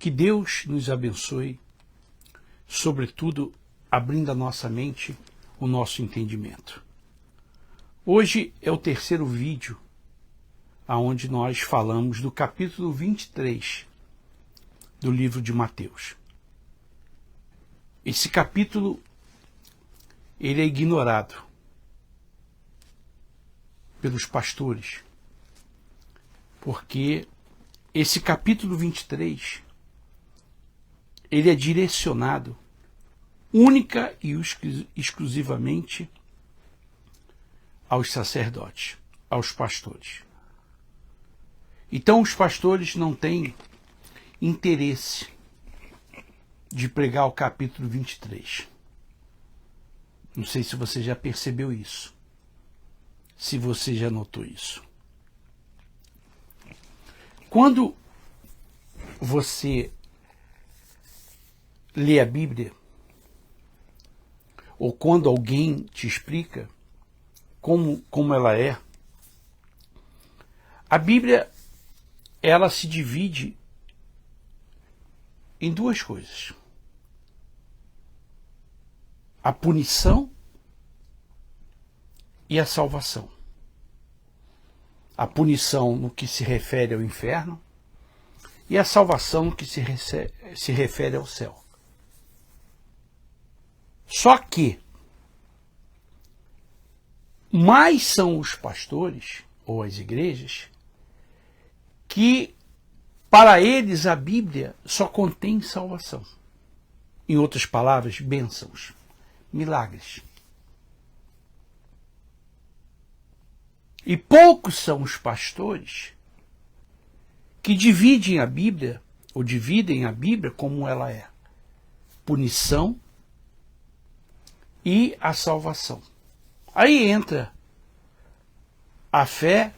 Que Deus nos abençoe, sobretudo abrindo a nossa mente, o nosso entendimento. Hoje é o terceiro vídeo onde nós falamos do capítulo 23 do livro de Mateus. Esse capítulo, ele é ignorado pelos pastores, porque esse capítulo 23, ele é direcionado única e exclusivamente aos sacerdotes, aos pastores. Então os pastores não têm interesse de pregar o capítulo 23. Não sei se você já percebeu isso, se você já notou isso. Quando você lê a Bíblia, ou quando alguém te explica como ela é, a Bíblia, ela se divide em duas coisas: a punição e a salvação. A punição no que se refere ao inferno e a salvação no que se refere ao céu. Só que mais são os pastores ou as igrejas que, para eles, a Bíblia só contém salvação. Em outras palavras, bênçãos, milagres. E poucos são os pastores que dividem a Bíblia, ou dividem a Bíblia como ela é: punição e a salvação. Aí entra a fé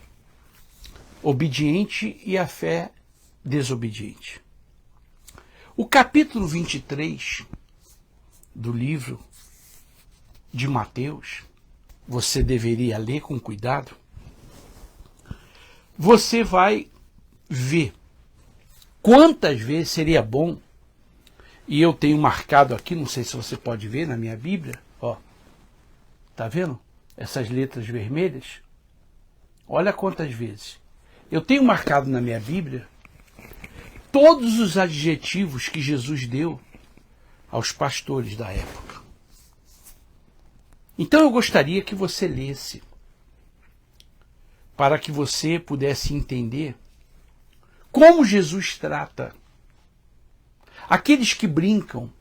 obediente e a fé desobediente. O capítulo 23 do livro de Mateus, você deveria ler com cuidado. Você vai ver quantas vezes seria bom, e eu tenho marcado aqui, não sei se você pode ver na minha Bíblia, ó, tá vendo essas letras vermelhas? Olha quantas vezes. Eu tenho marcado na minha Bíblia todos os adjetivos que Jesus deu aos pastores da época. Então eu gostaria que você lesse, para que você pudesse entender como Jesus trata aqueles que brincam,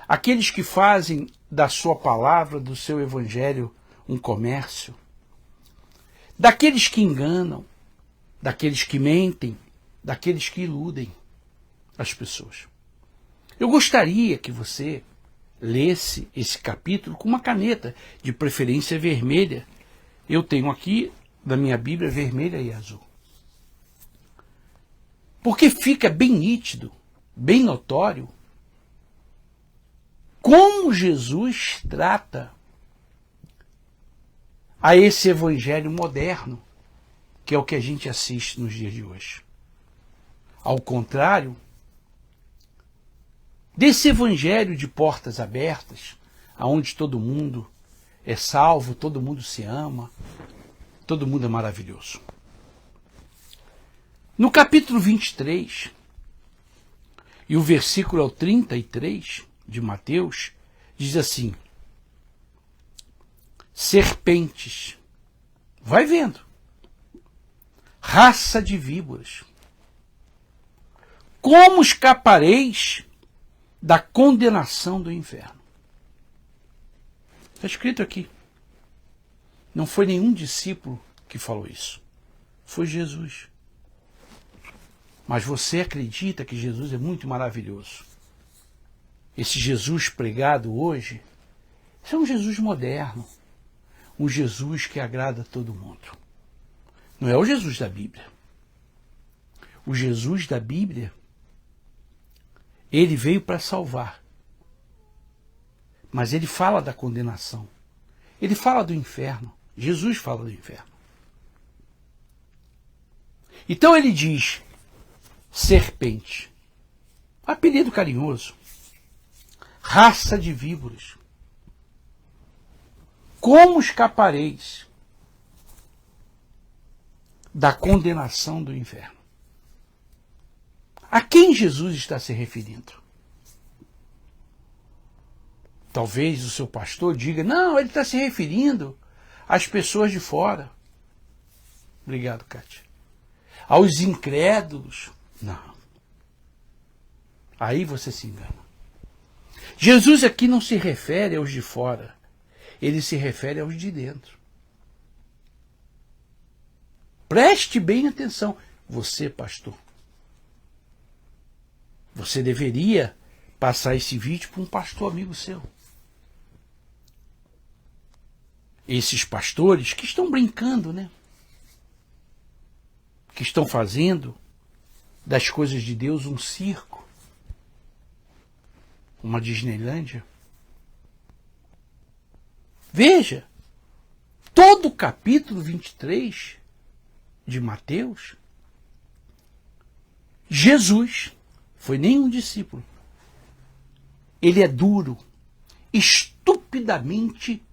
aqueles que fazem da sua palavra, do seu evangelho, um comércio, daqueles que enganam, daqueles que mentem, daqueles que iludem as pessoas. Eu gostaria que você lesse esse capítulo com uma caneta, de preferência vermelha. Eu tenho aqui, da minha Bíblia, vermelha e azul. Porque fica bem nítido, bem notório, como Jesus trata a esse evangelho moderno, que é o que a gente assiste nos dias de hoje. Ao contrário desse evangelho de portas abertas, onde todo mundo é salvo, todo mundo se ama, todo mundo é maravilhoso. No capítulo 23, e o versículo 33 de Mateus, diz assim: serpentes, vai vendo, raça de víboras, como escapareis da condenação do inferno? Está escrito aqui. Não foi nenhum discípulo que falou isso. Foi Jesus. Mas você acredita que Jesus é muito maravilhoso? Esse Jesus pregado hoje, esse é um Jesus moderno. Um Jesus que agrada a todo mundo. Não é o Jesus da Bíblia. O Jesus da Bíblia, ele veio para salvar. Mas ele fala da condenação. Ele fala do inferno. Jesus fala do inferno. Então ele diz: serpente. Apelido carinhoso. Raça de víboras. Como escapareis da condenação do inferno? A quem Jesus está se referindo? Talvez o seu pastor diga, não, ele está se referindo às pessoas de fora. Obrigado, Kátia. Aos incrédulos. Não. Aí você se engana. Jesus aqui não se refere aos de fora. Ele se refere aos de dentro. Preste bem atenção. Você, pastor, você deveria passar esse vídeo para um pastor amigo seu. Esses pastores que estão brincando, né? Que estão fazendo das coisas de Deus um circo, uma Disneylândia. Veja, todo o capítulo 23 de Mateus, Jesus foi nenhum discípulo. Ele é duro, estupidamente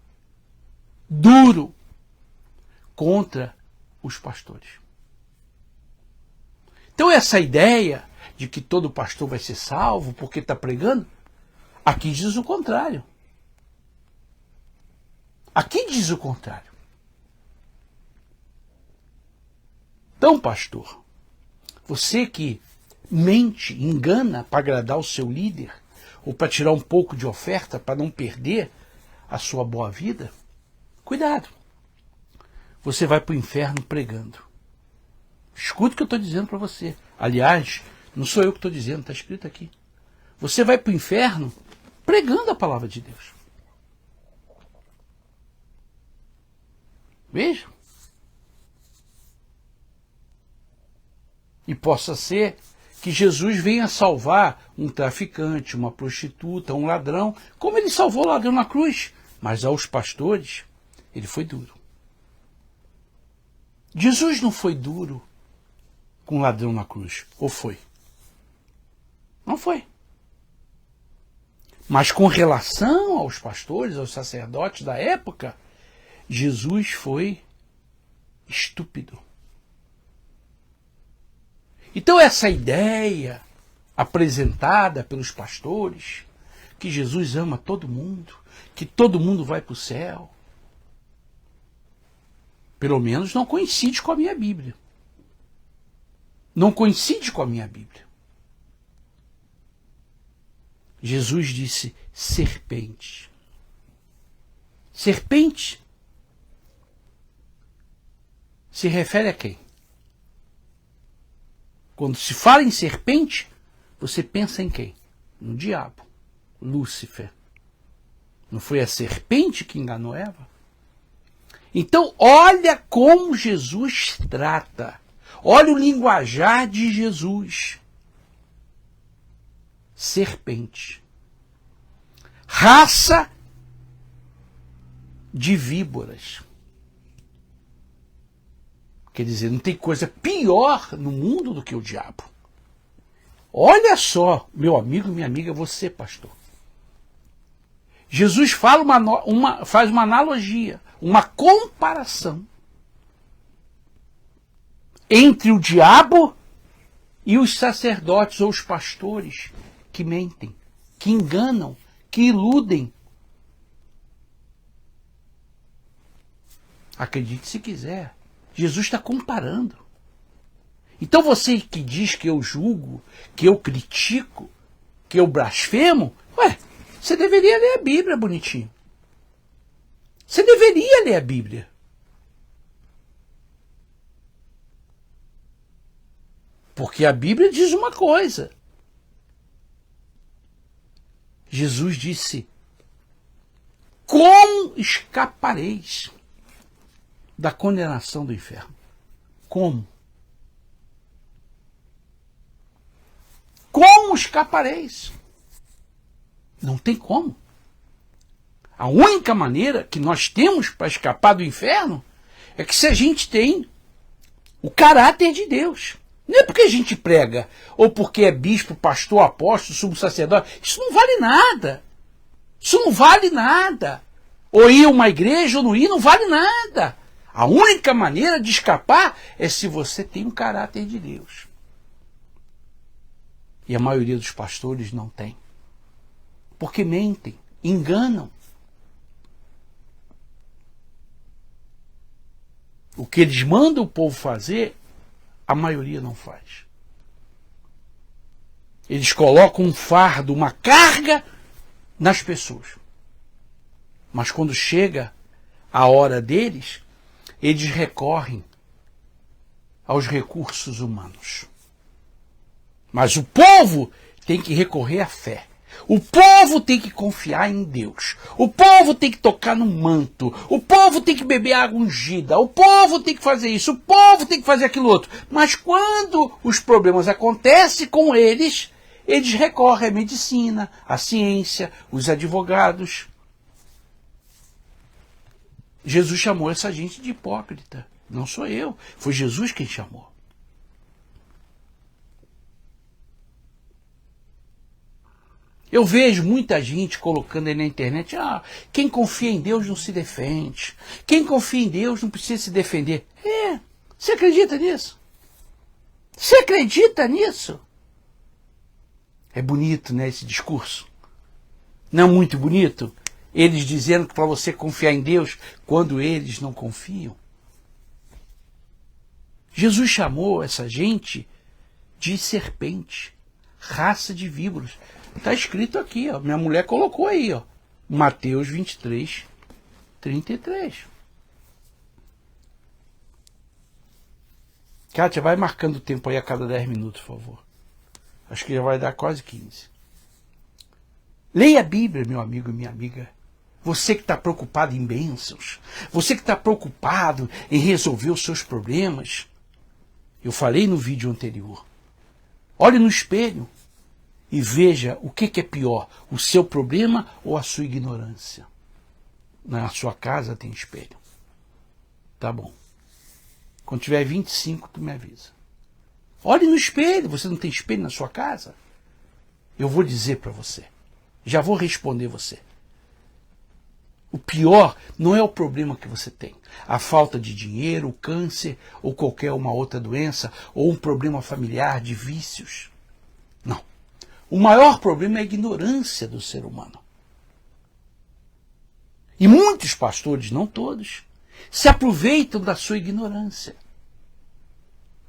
duro contra os pastores. Então essa ideia de que todo pastor vai ser salvo porque está pregando, aqui diz o contrário. Aqui diz o contrário. Então, pastor, você que mente, engana para agradar o seu líder, ou para tirar um pouco de oferta, para não perder a sua boa vida, cuidado. Você vai para o inferno pregando. Escuta o que eu estou dizendo para você. Aliás, não sou eu que estou dizendo, está escrito aqui. Você vai para o inferno pregando a palavra de Deus. Veja. E possa ser que Jesus venha salvar um traficante, uma prostituta, um ladrão, como ele salvou o ladrão na cruz. Mas aos pastores, ele foi duro. Jesus não foi duro com o ladrão na cruz. Ou foi? Não foi. Mas com relação aos pastores, aos sacerdotes da época, Jesus foi estúpido. Então essa ideia apresentada pelos pastores, que Jesus ama todo mundo, que todo mundo vai para o céu, pelo menos não coincide com a minha Bíblia. Não coincide com a minha Bíblia. Jesus disse serpente. Serpente se refere a quem? Quando se fala em serpente, você pensa em quem? No diabo, Lúcifer. Não foi a serpente que enganou Eva? Então, olha como Jesus trata. Olha o linguajar de Jesus. Serpente. Raça de víboras. Quer dizer, não tem coisa pior no mundo do que o diabo. Olha só, meu amigo, minha amiga, você, pastor. Jesus faz uma analogia, uma comparação entre o diabo e os sacerdotes ou os pastores que mentem, que enganam, que iludem. Acredite se quiser. Jesus está comparando. Então você que diz que eu julgo, que eu critico, que eu blasfemo, você deveria ler a Bíblia, bonitinho. Você deveria ler a Bíblia. Porque a Bíblia diz uma coisa. Jesus disse, como escapareis da condenação do inferno? Como? Como escapareis? Não tem como. A única maneira que nós temos para escapar do inferno é que se a gente tem o caráter de Deus. Não é porque a gente prega, ou porque é bispo, pastor, apóstolo, sumo sacerdote. Isso não vale nada. Isso não vale nada. Ou ir a uma igreja ou não ir, não vale nada. A única maneira de escapar é se você tem um caráter de Deus. E a maioria dos pastores não tem. Porque mentem, enganam. O que eles mandam o povo fazer, a maioria não faz. Eles colocam um fardo, uma carga nas pessoas. Mas quando chega a hora deles, eles recorrem aos recursos humanos. Mas o povo tem que recorrer à fé. O povo tem que confiar em Deus. O povo tem que tocar no manto. O povo tem que beber água ungida. O povo tem que fazer isso. O povo tem que fazer aquilo outro. Mas quando os problemas acontecem com eles, eles recorrem à medicina, à ciência, os advogados. Jesus chamou essa gente de hipócrita. Não sou eu. Foi Jesus quem chamou. Eu vejo muita gente colocando aí na internet, quem confia em Deus não se defende. Quem confia em Deus não precisa se defender. Você acredita nisso? Você acredita nisso? É bonito, né, esse discurso? Não é muito bonito? Eles dizendo que para você confiar em Deus quando eles não confiam. Jesus chamou essa gente de serpente, raça de víboras. Está escrito aqui, ó. Minha mulher colocou aí, ó. Mateus 23, 33. Kátia, vai marcando o tempo aí a cada 10 minutos, por favor. Acho que já vai dar quase 15. Leia a Bíblia, meu amigo e minha amiga. Você que está preocupado em bênçãos. Você que está preocupado em resolver os seus problemas. Eu falei no vídeo anterior. Olhe no espelho e veja o que é pior, o seu problema ou a sua ignorância. Na sua casa tem espelho. Tá bom. Quando tiver 25, tu me avisa. Olhe no espelho. Você não tem espelho na sua casa? Eu vou dizer para você. Já vou responder você. O pior não é o problema que você tem. A falta de dinheiro, o câncer ou qualquer uma outra doença ou um problema familiar de vícios. Não. O maior problema é a ignorância do ser humano. E muitos pastores, não todos, se aproveitam da sua ignorância.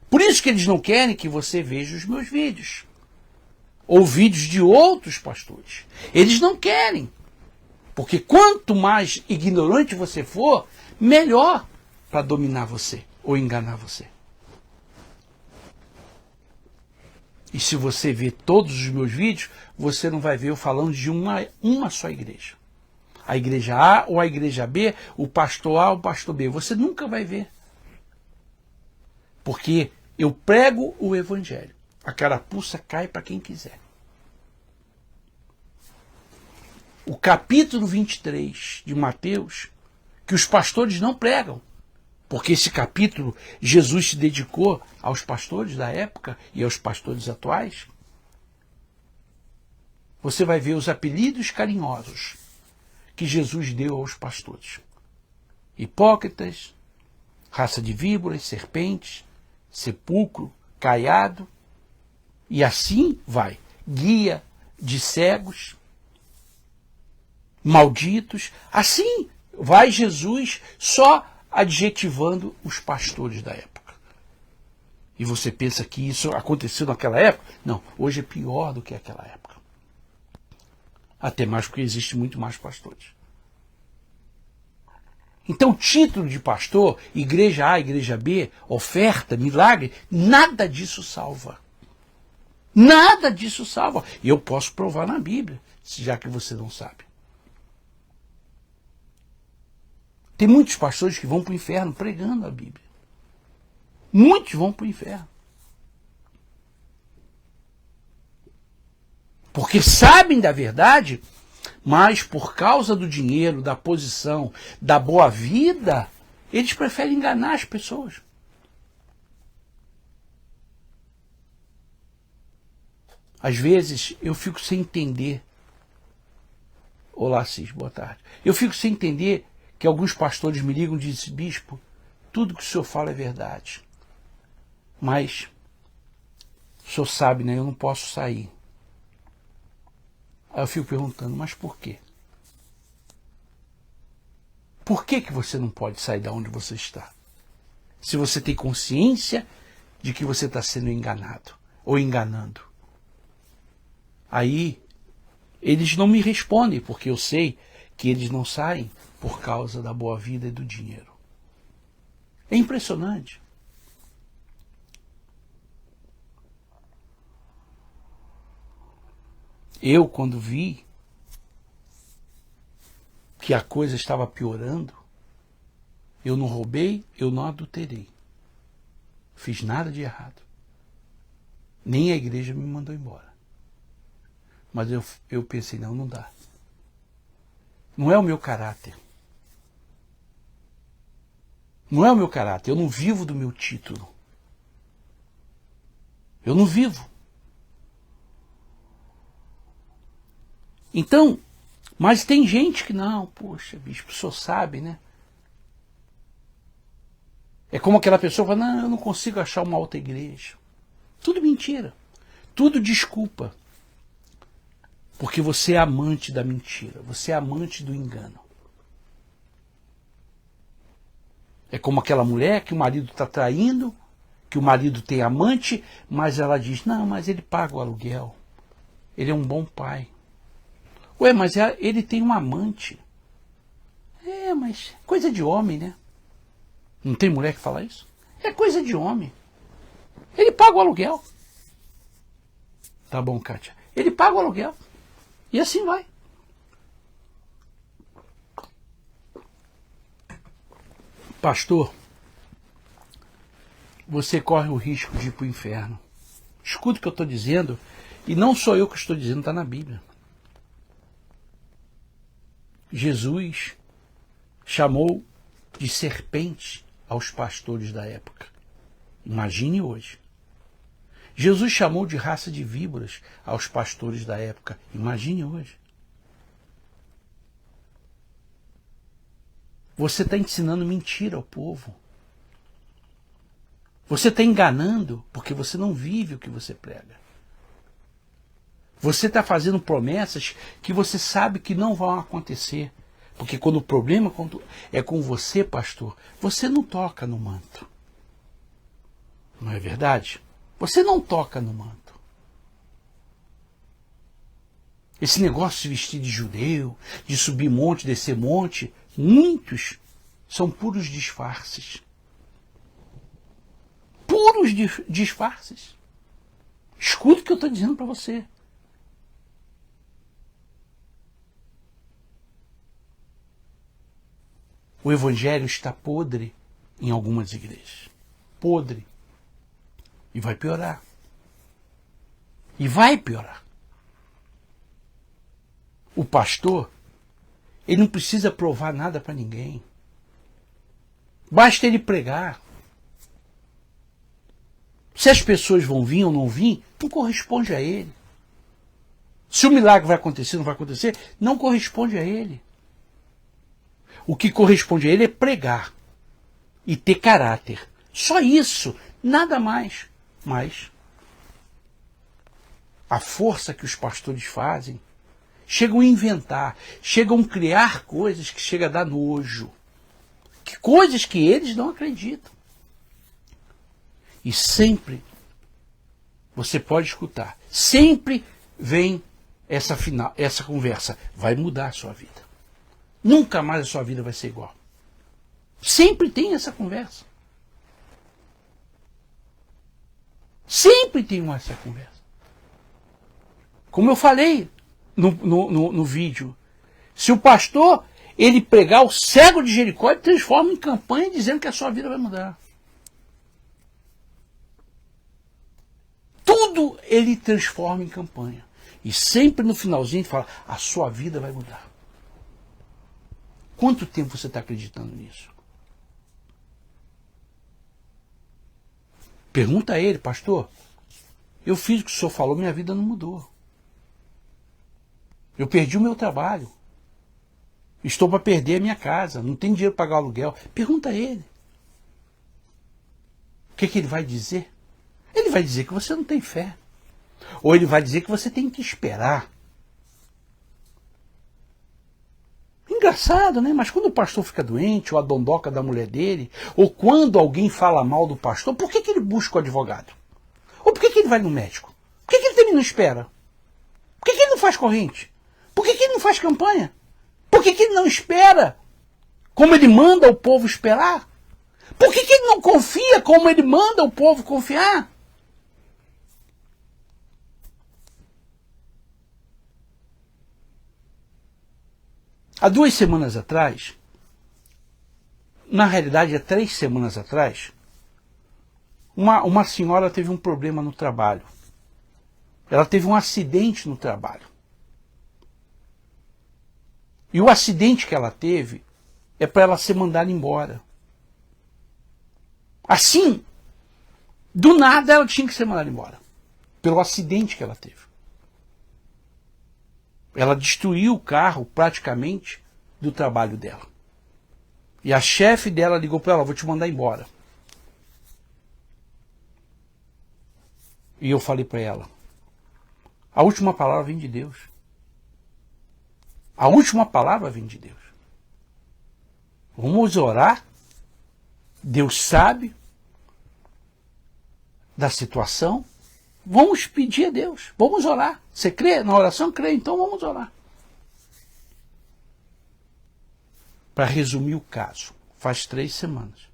Por isso que eles não querem que você veja os meus vídeos. Ou vídeos de outros pastores. Eles não querem. Porque quanto mais ignorante você for, melhor para dominar você ou enganar você. E se você ver todos os meus vídeos, você não vai ver eu falando de uma só igreja. A igreja A ou a igreja B, o pastor A ou o pastor B. Você nunca vai ver. Porque eu prego o evangelho. A carapuça cai para quem quiser. O capítulo 23 de Mateus, que os pastores não pregam. Porque esse capítulo, Jesus se dedicou aos pastores da época e aos pastores atuais. Você vai ver os apelidos carinhosos que Jesus deu aos pastores. Hipócritas, raça de víboras, serpentes, sepulcro, caiado. E assim vai. Guia de cegos, malditos. Assim vai Jesus só adjetivando os pastores da época. E você pensa que isso aconteceu naquela época? Não, hoje é pior do que aquela época. Até mais porque existe muito mais pastores. Então, título de pastor, igreja A, igreja B, oferta, milagre, nada disso salva. Nada disso salva. E eu posso provar na Bíblia, já que você não sabe. Tem muitos pastores que vão para o inferno pregando a Bíblia. Muitos vão para o inferno. Porque sabem da verdade, mas por causa do dinheiro, da posição, da boa vida, eles preferem enganar as pessoas. Às vezes eu fico sem entender. Olá, Cis, boa tarde. Eu fico sem entender que alguns pastores me ligam e dizem: bispo, tudo que o senhor fala é verdade. Mas o senhor sabe, né? Eu não posso sair. Aí eu fico perguntando: mas por quê? Por que você não pode sair de onde você está? Se você tem consciência de que você está sendo enganado ou enganando. Aí eles não me respondem, porque eu sei que eles não saem por causa da boa vida e do dinheiro. É impressionante. Eu, quando vi que a coisa estava piorando, eu não roubei, eu não adulterei. Fiz nada de errado. Nem a igreja me mandou embora. Mas eu pensei: não dá. Não é o meu caráter. Não é o meu caráter. Eu não vivo do meu título. Eu não vivo. Então, mas tem gente que não, poxa, bispo, o senhor sabe, né? É como aquela pessoa que fala: não, eu não consigo achar uma outra igreja. Tudo mentira. Tudo desculpa. Porque você é amante da mentira. Você é amante do engano. É como aquela mulher que o marido está traindo, que o marido tem amante, mas ela diz: não, mas ele paga o aluguel. Ele é um bom pai. Ué, mas ele tem um amante. É, mas coisa de homem, né? Não tem mulher que fala isso? É coisa de homem. Ele paga o aluguel. Tá bom, Kátia. Ele paga o aluguel. E assim vai. Pastor, você corre o risco de ir para o inferno. Escuta o que eu estou dizendo, e não sou eu que estou dizendo, está na Bíblia. Jesus chamou de serpente aos pastores da época. Imagine hoje. Jesus chamou de raça de víboras aos pastores da época. Imagine hoje. Você está ensinando mentira ao povo. Você está enganando porque você não vive o que você prega. Você está fazendo promessas que você sabe que não vão acontecer. Porque quando o problema é com você, pastor, você não toca no manto. Não é verdade? Você não toca no manto. Esse negócio de se vestir de judeu, de subir monte, descer monte, muitos são puros disfarces. Puros disfarces. Escuta o que eu estou dizendo para você. O evangelho está podre em algumas igrejas. Podre. E vai piorar. E vai piorar. O pastor, ele não precisa provar nada para ninguém. Basta ele pregar. Se as pessoas vão vir ou não vir, não corresponde a ele. Se o milagre vai acontecer ou não vai acontecer, não corresponde a ele. O que corresponde a ele é pregar e ter caráter. Só isso, nada mais. Mas a força que os pastores fazem, chegam a inventar, chegam a criar coisas que chegam a dar nojo. Coisas que eles não acreditam. E sempre, você pode escutar, sempre vem essa conversa: vai mudar a sua vida. Nunca mais a sua vida vai ser igual. Sempre tem essa conversa. Sempre tem essa conversa. Como eu falei no vídeo, se o pastor ele pregar o cego de Jericó, ele transforma em campanha dizendo que a sua vida vai mudar. Tudo ele transforma em campanha. E sempre no finalzinho ele fala: a sua vida vai mudar. Quanto tempo você está acreditando nisso? Pergunta a ele: pastor, Eu fiz o que o senhor falou, minha vida não mudou. Eu perdi o meu trabalho. Estou para perder a minha casa, não tenho dinheiro para pagar o aluguel. Pergunta a ele. O que ele vai dizer? Ele vai dizer que você não tem fé. Ou ele vai dizer que você tem que esperar. Engraçado, né? Mas quando o pastor fica doente, ou a dondoca da mulher dele, ou quando alguém fala mal do pastor, por que ele busca o advogado? Ou por que ele vai no médico? Por que ele também não espera? Por que ele não faz corrente? Por que ele não faz campanha? Por que ele não espera como ele manda o povo esperar? Por que ele não confia como ele manda o povo confiar? Há 2 semanas atrás, na realidade há 3 semanas atrás, uma senhora teve um problema no trabalho. Ela teve um acidente no trabalho. E o acidente que ela teve é para ela ser mandada embora. Assim, do nada ela tinha que ser mandada embora. Pelo acidente que ela teve. Ela destruiu o carro praticamente do trabalho dela. E a chefe dela ligou para ela, vou te mandar embora. E eu falei para ela, a última palavra vem de Deus. A última palavra vem de Deus. Vamos orar. Deus sabe da situação. Vamos pedir a Deus. Vamos orar. Você crê na oração? Crê, então vamos orar. Para resumir o caso, faz 3 semanas.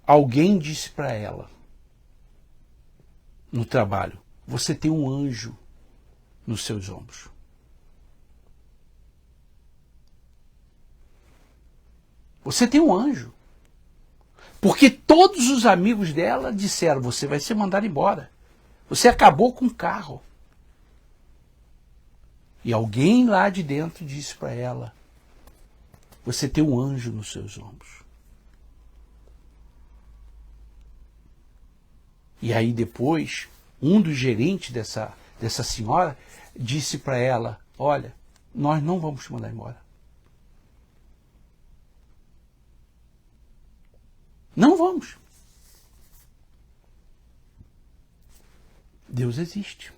Alguém disse para ela, no trabalho, você tem um anjo nos seus ombros. Você tem um anjo. Porque todos os amigos dela disseram, você vai ser mandado embora. Você acabou com o carro. E alguém lá de dentro disse para ela, você tem um anjo nos seus ombros. E aí depois, um dos gerentes dessa senhora disse para ela, olha, nós não vamos te mandar embora. Não vamos. Deus existe.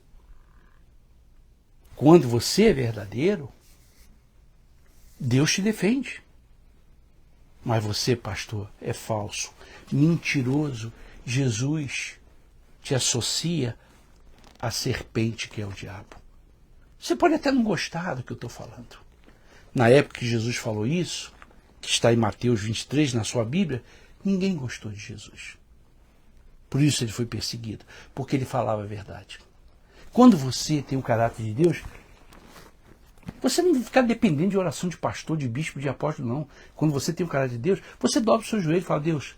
Quando você é verdadeiro, Deus te defende. Mas você, pastor, é falso, mentiroso. Jesus te associa à serpente que é o diabo. Você pode até não gostar do que eu estou falando. Na época que Jesus falou isso, que está em Mateus 23 na sua Bíblia, ninguém gostou de Jesus. Por isso ele foi perseguido, porque ele falava a verdade. Quando você tem o caráter de Deus, você não fica dependendo de oração de pastor, de bispo, de apóstolo, não. Quando você tem o caráter de Deus, você dobra o seu joelho e fala, Deus,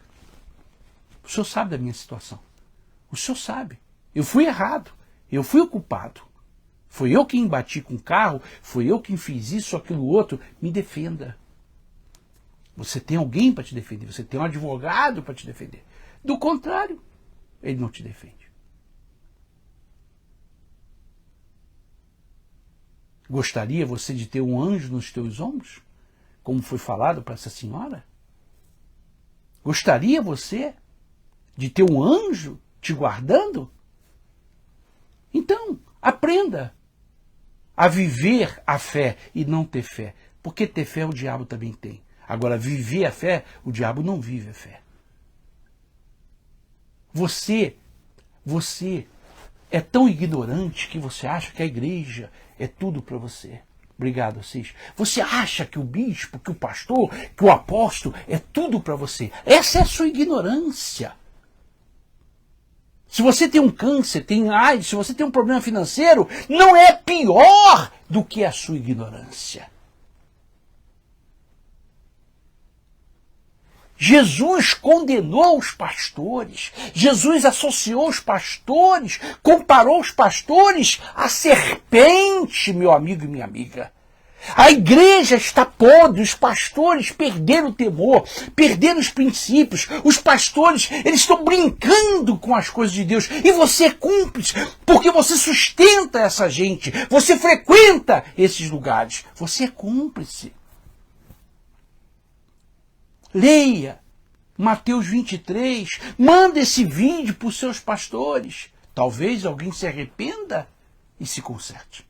o Senhor sabe da minha situação. O Senhor sabe. Eu fui errado. Eu fui o culpado. Foi eu quem bati com o carro, foi eu quem fiz isso, aquilo, outro. Me defenda. Você tem alguém para te defender, você tem um advogado para te defender. Do contrário, ele não te defende. Gostaria você de ter um anjo nos teus ombros? Como foi falado para essa senhora? Gostaria você de ter um anjo te guardando? Então, aprenda a viver a fé e não ter fé. Porque ter fé o diabo também tem. Agora, viver a fé, o diabo não vive a fé. Você é tão ignorante que você acha que a igreja é tudo para você. Obrigado, Assis. Você acha que o bispo, que o pastor, que o apóstolo é tudo para você. Essa é a sua ignorância. Se você tem um câncer, tem AIDS, se você tem um problema financeiro, não é pior do que a sua ignorância. Jesus condenou os pastores, Jesus associou os pastores, comparou os pastores à serpente, meu amigo e minha amiga. A igreja está podre, os pastores perderam o temor, perderam os princípios, os pastores, eles estão brincando com as coisas de Deus, e você é cúmplice, porque você sustenta essa gente, você frequenta esses lugares, você é cúmplice. Leia Mateus 23, manda esse vídeo para os seus pastores, talvez alguém se arrependa e se conserte.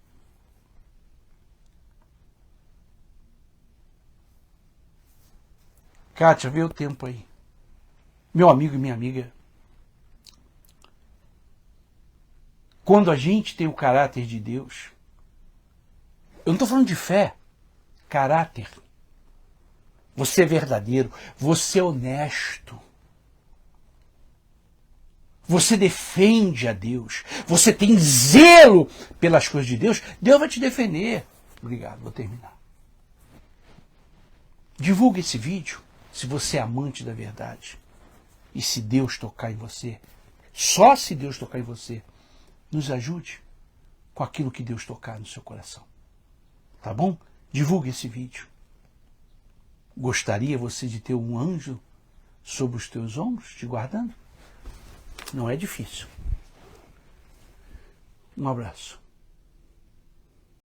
Kátia, vê o tempo aí. Meu amigo e minha amiga, quando a gente tem o caráter de Deus, eu não estou falando de fé, caráter. Você é verdadeiro, você é honesto. Você defende a Deus, você tem zelo pelas coisas de Deus, Deus vai te defender. Obrigado, vou terminar. Divulgue esse vídeo. Se você é amante da verdade, e se Deus tocar em você, só se Deus tocar em você, nos ajude com aquilo que Deus tocar no seu coração. Tá bom? Divulgue esse vídeo. Gostaria você de ter um anjo sobre os teus ombros, te guardando? Não é difícil. Um abraço.